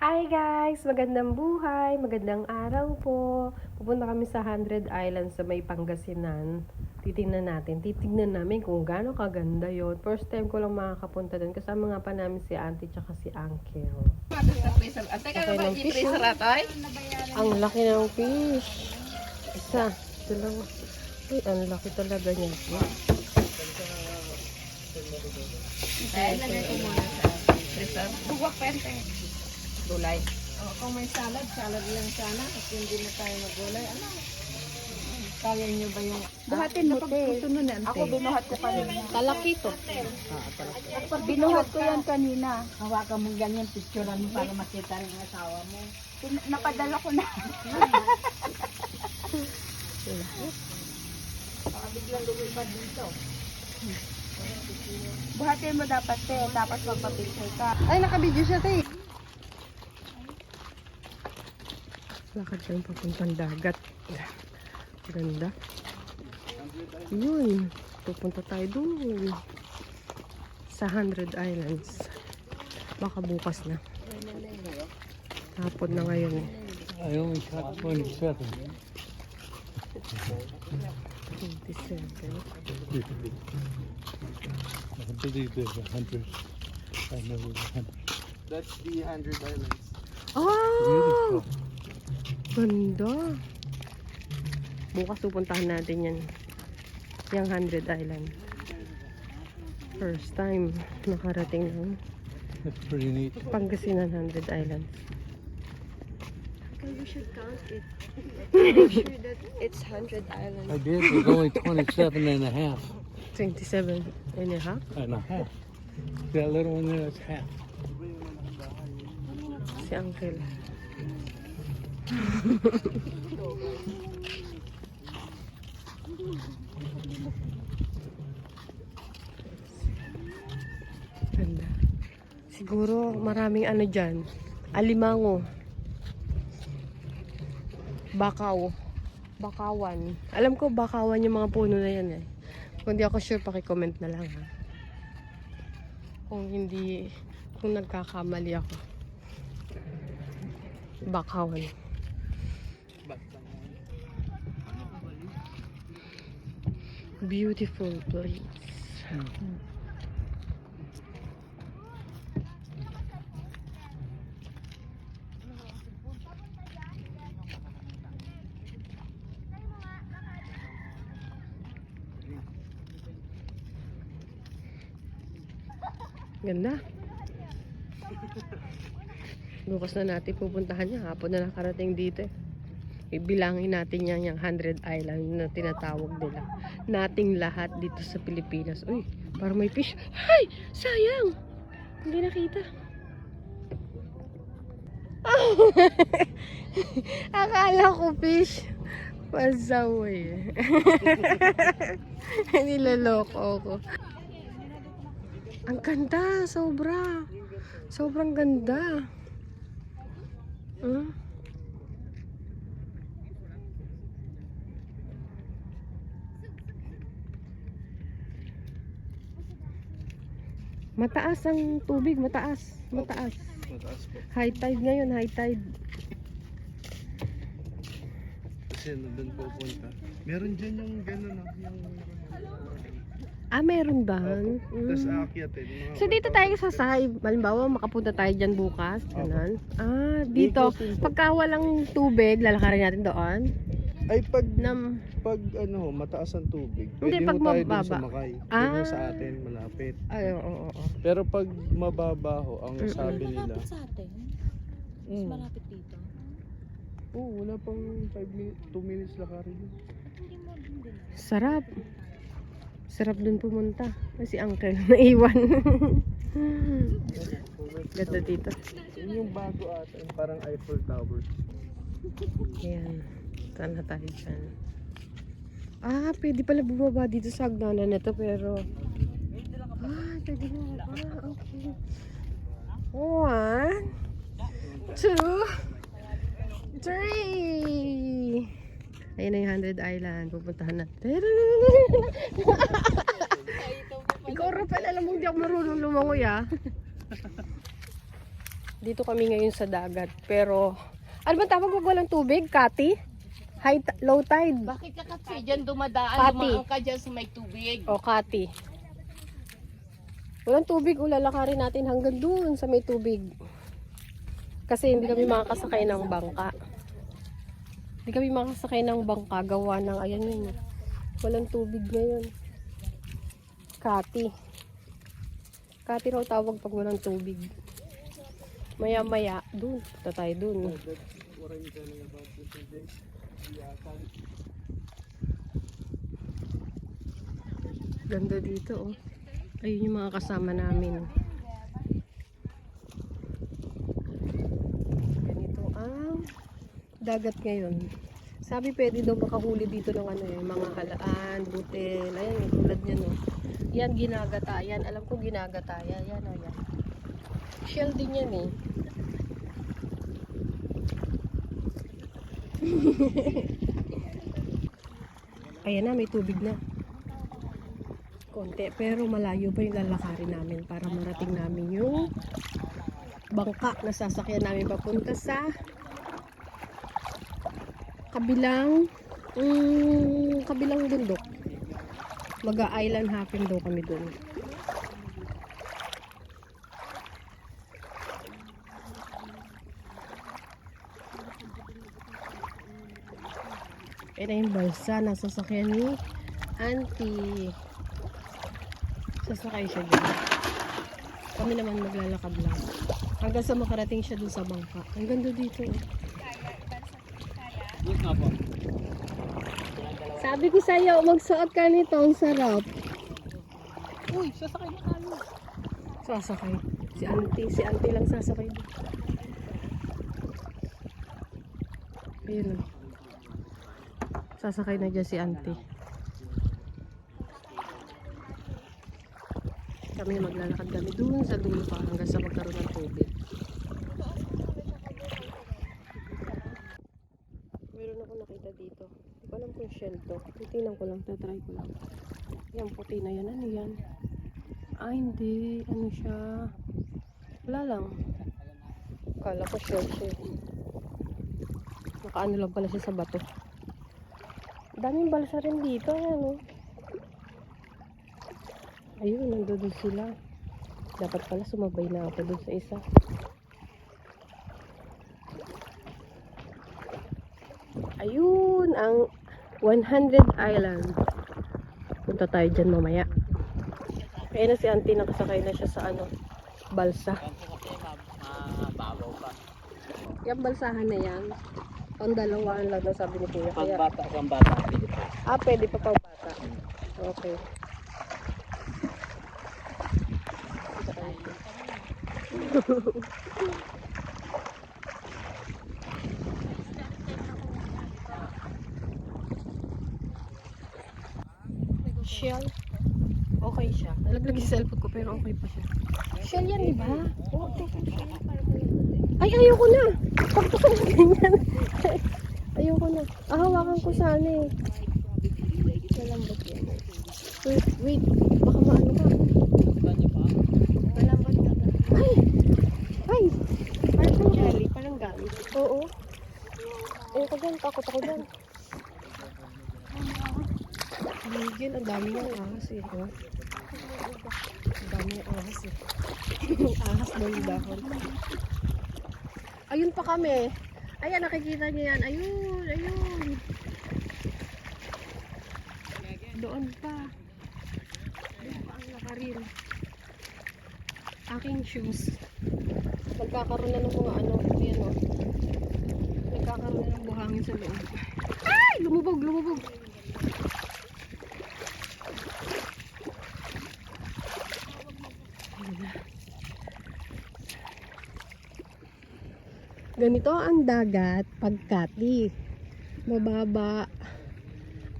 Hi guys! Magandang buhay, magandang araw po. Pupunta kami sa 100 Islands sa may Pangasinan. Titignan namin kung gaano kaganda yon. First time ko lang makakapunta doon. Kasama nga pa namin si auntie tsaka si uncle. Laki ng fish. Ang laki ng fish. Isa, dalawa. Uy, ang laki talaga niya. Ay, lagay ko muna sa freezer. Buwak pente. Gulay. Oh, kung may salad lang sana. At hindi na tayo maggulay. Ano? Kaya nyo ba yung... Buhatin mo, te. Ako binuhat ko kanina. Talakito. Binuhat ko yan kanina. Hawakan mo ganyan, picturean mo para makita rin ang asawa mo. Napadala ko na. Baka biglang lumipad dito. Buhatin mo dapat, te. Tapos magpapicture ka. Ay, nakabidyo siya, te. Lakad kami papuntang dagat. Ganda. Yun. Pupunta tayo doon. Sa 100 Islands. Baka bukas na. Hapon na ngayon. I only shot 27. 27. I believe there's 100. I know there's 100. That's the 100 Islands. Oh! Beautiful. Ganda. Bukas pupuntahan natin yan. Yung 100 Island. First time nakarating ng That's pretty neat. Pangasinan 100 Island. You should count it. Make sure that it's 100 islands. I did. There's only 27 and a half. 27 and a half. And a half. That little one there, that's half. Si Uncle. Ganda. Siguro maraming ano dyan. Alimango. Bakaw. Bakawan. Alam ko bakawan yung mga puno na yan eh. Kung di ako sure, paki-comment na lang ha. Kung hindi, kung nagkakamali ako. Bakawan. Beautiful place. Ganda. Bukas na natin pupuntahan niya. Hapon na nakarating dito eh. Ibilangin natin yan yung 100 Island na tinatawag nila. Nating lahat dito sa Pilipinas. Uy, parang may fish. Ay! Sayang! Hindi nakita. Akala ko fish. Pasaway. Niloloko ako. Ang ganda, sobra. Sobrang ganda. Hmm? Mataas ang tubig, mataas. Mataas. Mataas po. High tide ngayon, high tide. Kasi doon pupunta. Meron dyan yung gano'n, no? Yung... Ah, meron ba? Tapos aakyatin. So dito tayo sa side, halimbawa makapunta tayo dyan bukas, ganun. Ah, dito, pagka walang tubig, lalakarin natin doon. Ay, pag Nam, ano, mataas ang tubig. Hindi, Pwede pag mo tayo dun mababa. sumakay. Ah. Doon sa atin, malapit. ay, oo. Pero pag mababa ho, ang sabi nila. Malapit sa atin. Mas Mm. malapit dito. Oo, wala pang 5 minutes, 2 minutes lakarin. Hindi mo din din. Sarap. Sarap dun pumunta. Si Uncle naiwan. Ganda dito. Yun yung bago ata, yung parang Eiffel Tower. Ayan. Saan na tayo dyan? Ah, pwede pala bumaba dito sa hagdanan nito pero... Ah, pwede bumaba. Okay. 1, 2, 3. Ayun na yung 100 Island. Pupuntahan natin. Ikaw rin pala, alam mo, hindi ako marunong lumangoy ah. Dito kami ngayon sa dagat. Pero, ano ba tawag pag walang tubig? Kati? Low tide? Bakit ka kasi dyan dumadaan? Pati. Dumaan ka dyan sa may tubig. O, Kati. Walang tubig, lalakarin natin hanggang doon sa may tubig. Kasi hindi kami makakasakay ng bangka. Hindi kami makakasakay ng bangka, gawa ng, ayan yun. Walang tubig ngayon. Kati. Kati raw tawag pag walang tubig. Maya-maya, doon. Punta tayo doon. Ganda dito, oh. Ayun yung mga kasama namin. Ganito ang dagat ngayon. Sabi pwede daw makahuli dito ng ano eh, mga halaan, butil. Ayan, yung tulad niya, no. Yan, ginagata. Yan, alam ko ginagata. Yan, yan, yan. Shell din yan eh. Ayan na, may tubig na. Konti, pero malayo pa yung lalakarin namin para marating namin yung bangka na sasakyan namin papunta sa kabilang bundok. Mag-island hopping daw kami doon. Ito yung balsa na sasakyan ni Auntie. Sasakay siya dyan. Kami naman maglalakad lang. Hanggang sa makarating siya dun sa bangka. Ang ganda dito. Eh. Sabi ko sa'yo, magsuot ka nito. Ang sarap. Uy, sasakay na tayo. Sasakay. Si auntie lang sasakay dito. Ayun o. Sasakay na dyan si auntie. Kami maglalakad kami dun sa dulo pa hanggang sa magkaroon ng tubig. Meron ako nakita dito. Hindi ko alam kung shell to. Titingnan ko lang. Tatry ko lang. Yan puti na yan. Ano yan? Ah, hindi. Ano siya? Wala lang. Kala ko shell siya. Nakaano lang pala siya sa bato. Daming balsa rin dito. Ano? Ayun, nandun sila. Dapat pala sumabay na ako dun sa isa. Ayun, ang 100 Island. Punta tayo dyan mamaya. Kaya na si auntie, nakasakay na siya sa ano, balsa. Yung balsahan na yan, ang dalawaan lang daw sabi ni Kuya. Kaya, Pambata. pwede pa pang bata. Okay. Shell. Okay siya. Nalaglag yung cellphone ko pero okay pa siya. Shell yan, di ba? Oo, ay, ayoko na. Pagpasan na ganyan. Ayoko na. Hawakan ko sana eh. Malambot yan. Wait. Baka maano ka. Malambot ka. Ay! Parang jelly. Parang gummy. Oo. Ayoko dyan. Takot ako dyan. Bigyan. Ang dami ng ahas eh. Oh. Ang dami ng ahas eh. Yung ahas daw yung dahon. Ayun pa kami. Ayan, nakikita niyo yan. Ayun. Doon pa. Doon pa ang lakarin. Aking shoes. Nagkakaroon na ng mga ano. Ayan o. Nagkakaroon na ng buhangin sa loob. Ay! Lumubog. Ganito ang dagat pagkati. Mababa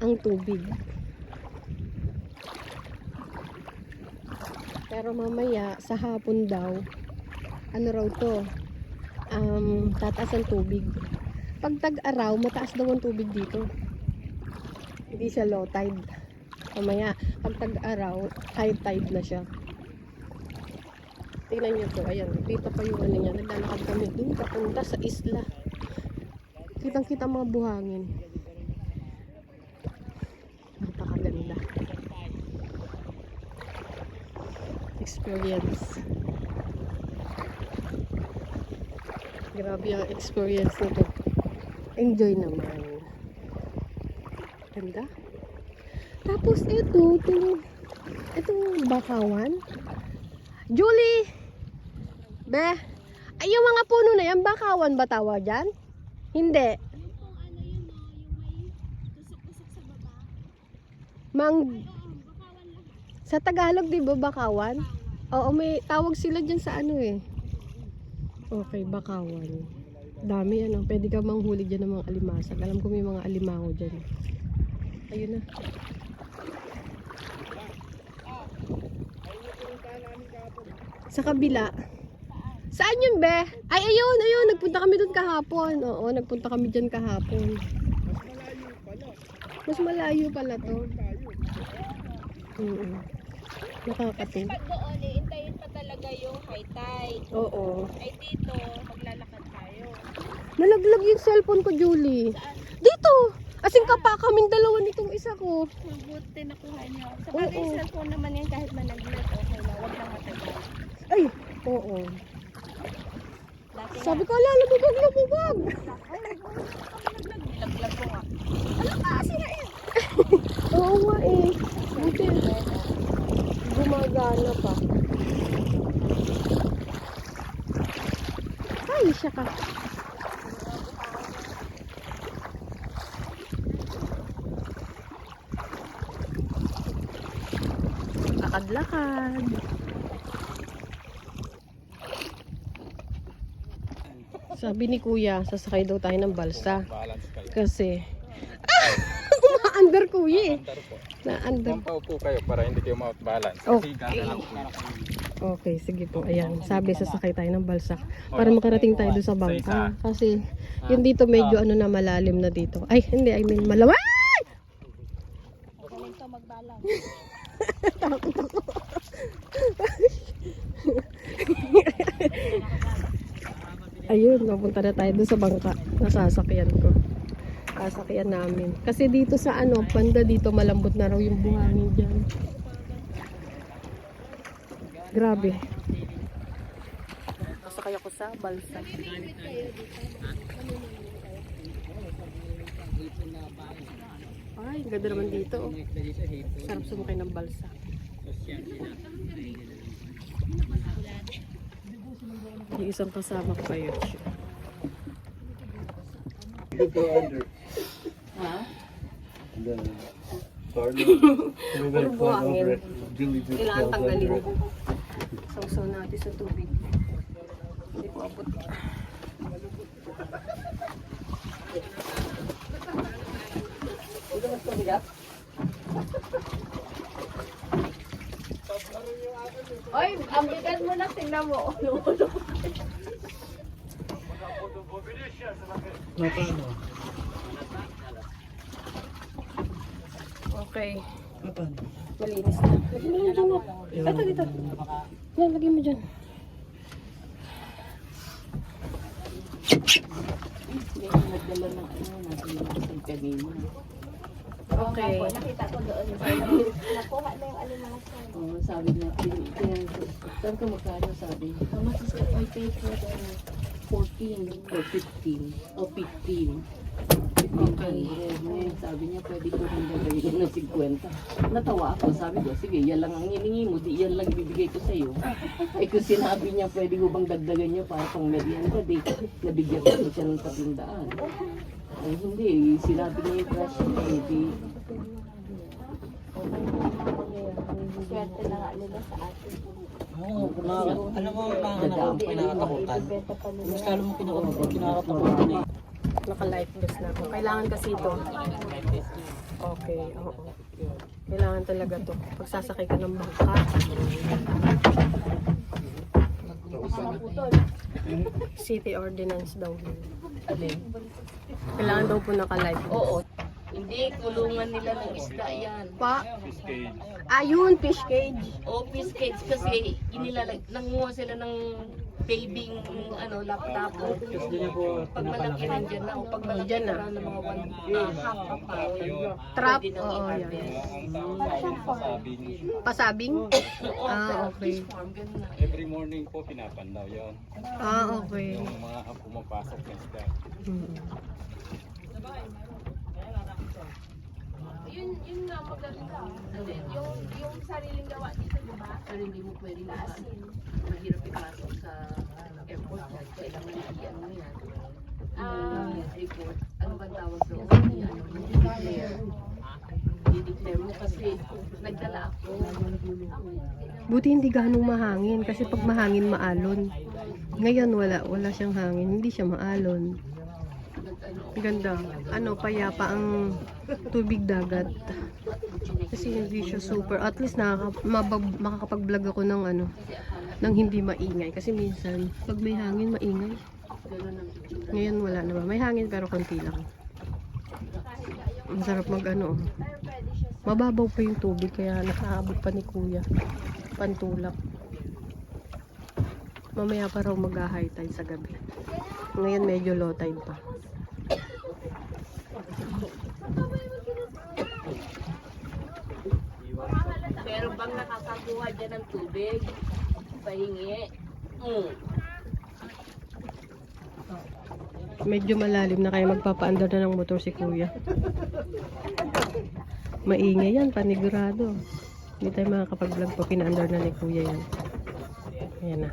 ang tubig. Pero mamaya sa hapon daw, ano raw to? Tataas ang tubig. Pag tag-araw, mataas daw ang tubig dito. Hindi siya low tide. Mamaya, pag tag-araw, high tide na siya. Tingnan nyo to, ayan, dito pa yung ano niya, naglalakad kami dun, papunta sa isla. Kitang-kita mga buhangin. Napakaganda. Experience. Grabe ang experience nito. Enjoy naman. Ganda. Tapos itong bakawan. Julie! Be, ay yung mga puno na yan, bakawan ba tawag dyan? Hindi. Sa Tagalog, di ba bakawan? Oo, may tawag sila dyan sa ano eh. Okay, bakawan. Dami ano, pwede ka manghuli dyan ng mga alimasag. Alam ko may mga alimango dyan. Ayun na. Sa kabila. Saan yun, be? Ay, ayun. Nagpunta kami dun kahapon. Oo, nagpunta kami dyan kahapon. Mas malayo pala to. Nakakating. Pag doon, iintayin pa talaga yung high tide. Oo. Ay dito, maglalakad tayo. Nalaglag yung cellphone ko, Julie. Dito! Asing kapa kaming dalawa nitong isa ko. Mabuti nakuha niyo. Sa Oo. bagay cellphone naman yan kahit managlag, okay na. Huwag lang matagal. Ay! Oo. Dati Sabi ko, ala, lumubog! nilaglag ko nga. Oo nga eh. Buti. Gumagana pa. Ay, siya ka. Lakad-lakad. Sabi ni Kuya, sasakay daw tayo ng balsa. Kasi, umaandar Kuya eh. Na-under. Paupo kayo para hindi kayo ma-balance. Okay. Kasi gagalaw po. Okay, sige po. Ayan, sabi sasakay tayo ng balsa para makarating tayo doon sa bangka. Kasi yun dito medyo ano na malalim na dito. Ay, hindi, I mean malaway! Galing to magbalang. Takot ako. Ayun, napunta na tayo doon sa bangka. Nasasakyan ko. Sasakyan namin. Kasi dito sa ano, banda dito malambot na raw yung buhangin dyan. Grabe. Sasakay ako sa balsa. Ay, ganda naman dito. Oh. Sarap sumakay ng balsa. Yung isang kasama ko kayo. You go under. The garden. We will Puro climb over buhangin. it. Julie just Kailangan fell tanggalin. under it. Sausaw natin sa tubig. Hindi ko abot. Oy, ang bigat mo na, tingnan mo. Okay. Malinis na. Lagyan mo lang dyan. Ito, dito. Yan, lagyan mo dyan. Okay. Nakita ko doon. Nakuha na yung alimasag. Oo, sabi niya, saan ka magkano sabi? How much is it? I paid for the 14 or 15. O 15. Okay. Ngayon sabi niya, pwede ko rin gagawin ng 50. Natawa ako, sabi ko, sige, yan lang ang hiningi mo, di yan lang ibibigay ko sa'yo. Eh kung sinabi niya, pwede ko bang dagdagan niya para pang merienda, di, nabigyan ko siya ng 300. Ay hindi, sinabi niya yung crush niya, eh, di, Swerte na nga nila sa atin. Oo, alam mo ang panganak ko kinakatakutan. Mas kala mo kinakatakutan eh. Naka-life vest na ako. Kailangan kasi ito. Okay, oo. Kailangan talaga to. Pag sasakay ka ng bangka. City ordinance daw. Kailangan daw po naka-life vest. oo. Hindi, kulungan nila ng isda yan. Pa? Ayun, fish cage. O fish cage kasi nanguha sila ng babying laptop. Pag malaki nandyan na, o pag malaki Dyan na. na ng mga half a pound. Trap? pwede nang Oo, i-harvest. yan. Pasabing? Ah, okay. Fish farm, ganun na. Every morning po pinapandaw yon. Ah, okay. Yung mga pumapasok na isda. Yun nga maganda. Yung sariling gawa dito, di ba? Pero hindi mo pwede mahirap ipasok sa airport. Kailangan i-ano mo yan. Report. Ano ba tawag doon? I-declare. I-declare mo kasi nagdala ako. Buti hindi ganong mahangin kasi pag mahangin maalon. Ngayon wala siyang hangin, hindi siya maalon. Ganda. Payapa ang tubig dagat. Kasi hindi siya super. At least makakapag-vlog ako ng ng hindi maingay. Kasi minsan, pag may hangin, maingay. Ngayon wala naman. May hangin pero konti lang. Ang sarap Mababaw pa yung tubig kaya nakaabot pa ni Kuya. Pantulak. Mamaya pa raw mag-high tide sa gabi. Ngayon medyo low tide pa. Pero bang nakakakuha dyan ng tubig? Pahingi. Medyo malalim na kaya magpapaandar na ng motor si Kuya. Maingay yan, panigurado. Hindi tayo makakapag-vlog pa, pinaandar na ni Kuya yan. Ayan na.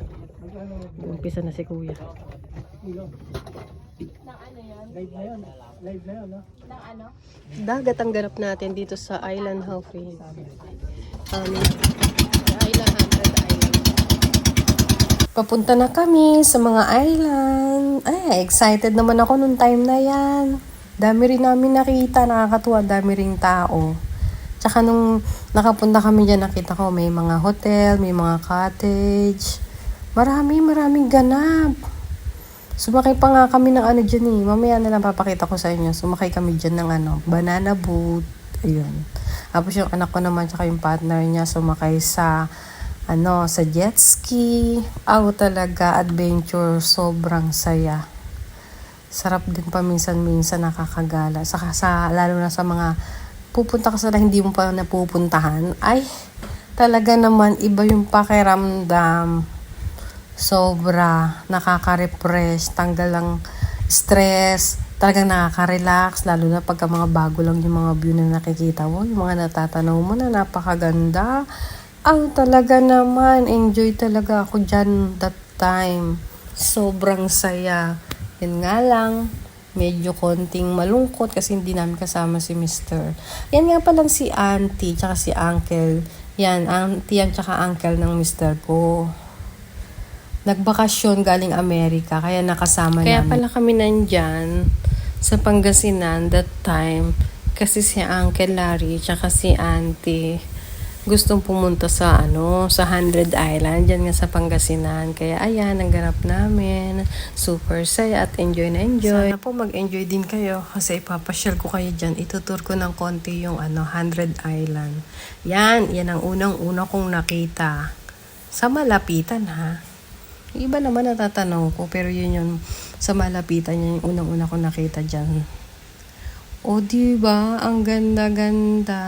Umpisa na si Kuya. Dagat ang ganap natin dito sa Island Hopping. Island 100 Island. Papunta na kami sa mga island. Ay, excited naman ako nung time na yan. Dami rin namin nakita, nakakatuwa, dami ring tao. Tsaka nung nakapunta kami dyan, nakita ko may mga hotel, may mga cottage. Maraming ganap. Sumakay pa nga kami ng dyan eh. Mamaya na lang papakita ko sa inyo. Sumakay kami dyan ng banana boat. Ayun. Tapos yung anak ko naman, tsaka yung partner niya, sumakay sa sa jet ski. Talaga, adventure, sobrang saya. Sarap din paminsan-minsan, nakakagala. Saka lalo na sa mga pupunta ka sa hindi mo pa napupuntahan. Ay, talaga naman, iba yung pakiramdam. Sobra, nakaka-refresh, tanggal lang stress, talagang nakaka-relax, lalo na pagka mga bago lang yung mga view na nakikita mo, yung mga natatanaw mo na napakaganda. Talaga naman, enjoy talaga ako dyan that time. Sobrang saya. Yan nga lang, medyo konting malungkot kasi hindi namin kasama si Mr. Yan nga palang si auntie, tsaka si uncle. Yan, auntie yan tsaka uncle ng Mr. ko. Nagbakasyon galing Amerika, kaya nakasama namin. Kaya pala kami nandyan sa Pangasinan that time kasi si Uncle Larry tsaka si Auntie gustong pumunta sa sa 100 Island dyan nga sa Pangasinan. Kaya ayan, ang ganap namin. Super saya at enjoy na enjoy. Sana po mag-enjoy din kayo kasi ipapasyal ko kayo dyan. Itutur ko ng konti yung 100 Island. Yan ang unang-una kong nakita. Sa malapitan ha. Yung iba naman natatanaw ko pero yun yung sa malapitan yung unang-una kong nakita dyan. O diba? Ang ganda-ganda.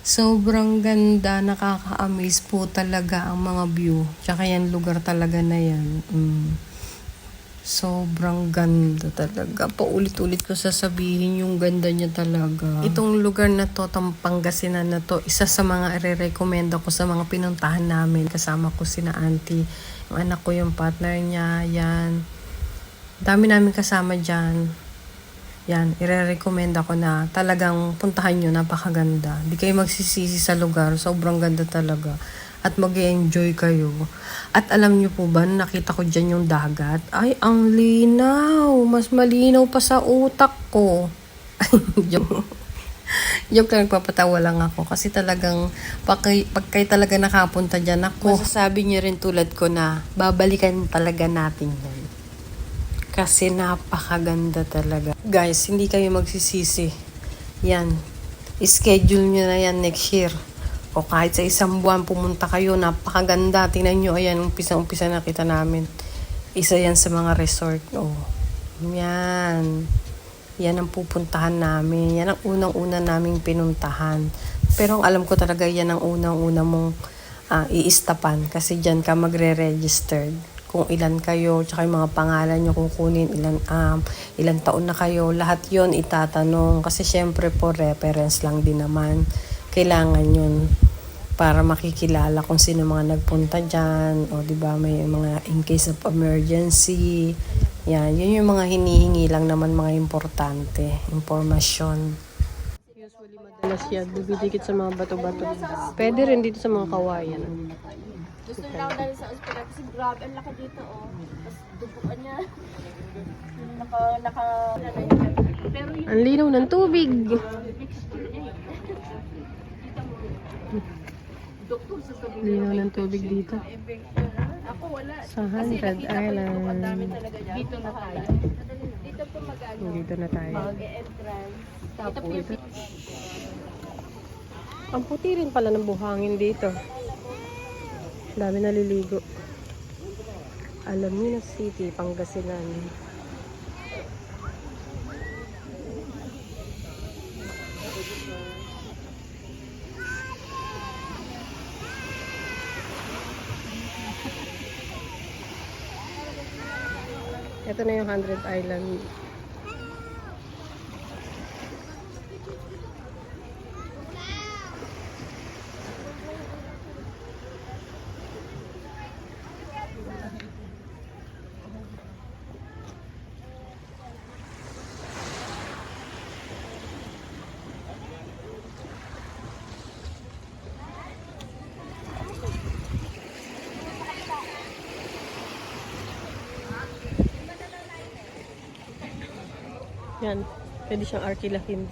Sobrang ganda, nakaka-amaze po talaga ang mga view. Tsaka yan lugar talaga na yan. Sobrang ganda talaga. Paulit-ulit ko sasabihin yung ganda niya talaga. Itong lugar na to, Pangasinan na to, isa sa mga i-recommend ko sa mga pinuntahan namin. Kasama ko sina auntie, yung anak ko, yung partner niya, yan. Dami namin kasama dyan. Yan, i-recommend ako na talagang puntahan nyo, napakaganda. Di kayo magsisisi sa lugar, sobrang ganda talaga. At mag-enjoy kayo. At alam nyo po ba, nakita ko dyan yung dagat. Ay, ang linaw! Mas malinaw pa sa utak ko. Joke lang, nagpapatawa lang ako. Kasi talagang, pag kayo talaga nakapunta dyan, ako, masasabi nyo rin tulad ko na, babalikan talaga natin yan. Kasi napakaganda talaga. Guys, hindi kayo magsisisi Yan. Schedule nyo na yan next year. O kahit sa isang buwan pumunta kayo, napakaganda. Tingnan nyo, ayan, umpisa nakita namin. Isa yan sa mga resort. Oh, yan. Yan ang pupuntahan namin. Yan ang unang-una naming pinuntahan. Pero ang alam ko talaga, yan ang unang-una mong i-istapan. Kasi dyan ka magre-registered. Kung ilan kayo, tsaka yung mga pangalan nyo, kung kunin, ilan taon na kayo. Lahat yon itatanong. Kasi syempre po, reference lang din naman. Kailangan yun para makikilala kung sino mga nagpunta dyan. O diba, may mga in case of emergency. Yan, yun yung mga hinihingi lang naman mga importante. Impormasyon. Usually madalas yan, bibidikit sa mga bato-bato. Pwede rin dito sa mga kawayan. Gusto nila ako dahil sa ospital kasi grabe, ang laki dito oh. Tapos dubukan niya. Pero yun, Ang linaw ng tubig. Linaw ng tubig dito. ako wala. Sa 100 Island. Dito na tayo. Dito po mag-ano. Dito na tayo. Mag-entrance. Tapos, ang puti rin pala ng buhangin dito. Dami naliligo. Alamina City, Pangasinan. Ito na yung 100 Island. Yan. Pwede siyang arkilahin.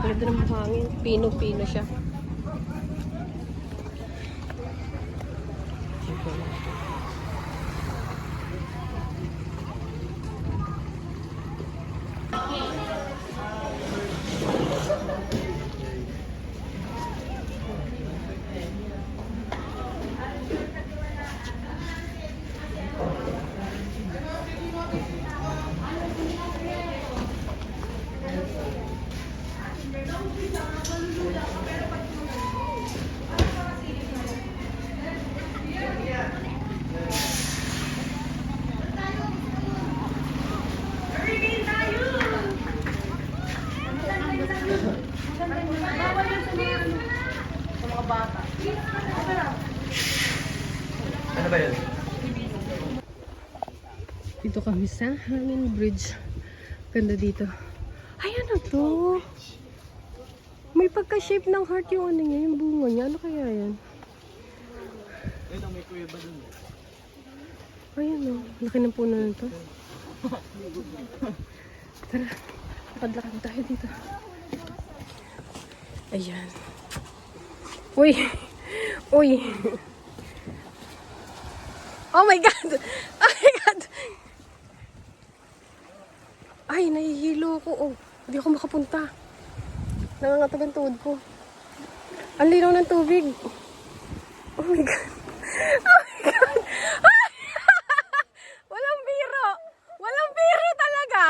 Ganda ng buhangin. Pino-pino siya. Ano ba yun? Dito kami sa Hangin Bridge. Ganda dito. Ay, ano to? May pagka-shape ng heart yung ano niya, yung bunga niya. Ano kaya yan? Ayun, may kuya ba dun? Ayan o. Laki ng puno na to. Tara. Lakad-lakad tayo dito. Ayan. Uy! Uy! Oh my God! Oh my God! Ay, nahihilo ko. Oh, hindi ako makapunta. Nangangatag ang tuhod ko. Ang linaw ng tubig. Oh my God! Oh my God! Walang biro! Walang biro talaga!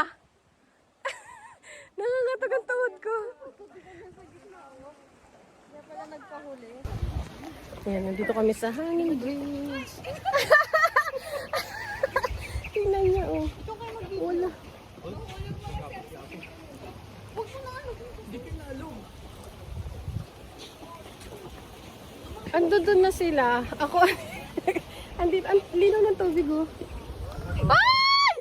Nangangatag ang tuhod ko. Ayan, nandito kami sa Hangin Bridge. Tingnan niya, oh. Wala. Ando doon na sila. Ako, andito, ang linaw ng tubig, oh. Ay!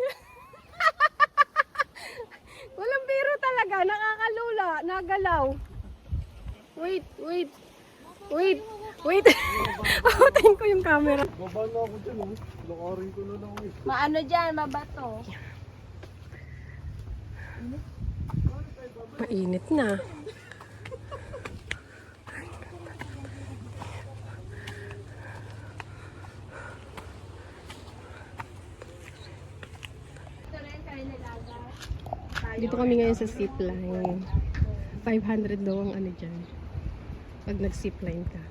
Walang biro talaga. Nakakalula. Nagalaw. Wait, wait. Wait, wait. Patayin ko yung camera. Baba na ako dyan, oh. Lakarin ko na lang, eh. Maano dyan, mabato. Mainit na. Dito kami ngayon sa zipline. 500 daw ang ano dyan. Pag nag-zipline ka.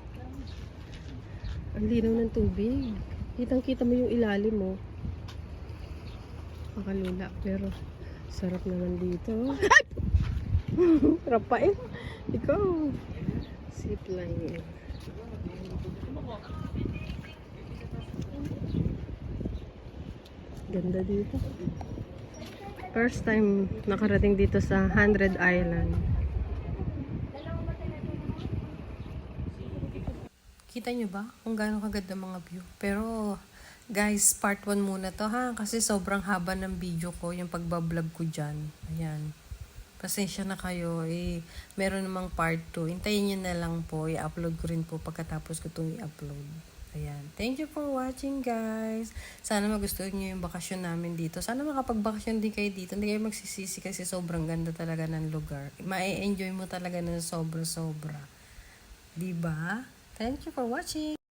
Ang linaw ng tubig. Kitang-kita mo yung ilalim mo. Makalula. Pero sarap naman dito. Rapain. Ikaw. Zipline. Ganda dito. First time nakarating dito sa 100 Island. Kita nyo ba kung gaano kaganda mga view? Pero guys, part 1 muna to ha. Kasi sobrang haba ng video ko, yung pagbablog ko dyan. Ayan. Pasensya na kayo. Meron namang part 2. Hintayin nyo na lang po. I-upload ko rin po pagkatapos ko itong i-upload. Ayan. Thank you for watching guys. Sana magustuhan nyo yung bakasyon namin dito. Sana makapagbakasyon din kayo dito. Hindi kayo magsisisi kasi sobrang ganda talaga ng lugar. Ma-enjoy mo talaga ng sobra-sobra. Diba? Thank you for watching.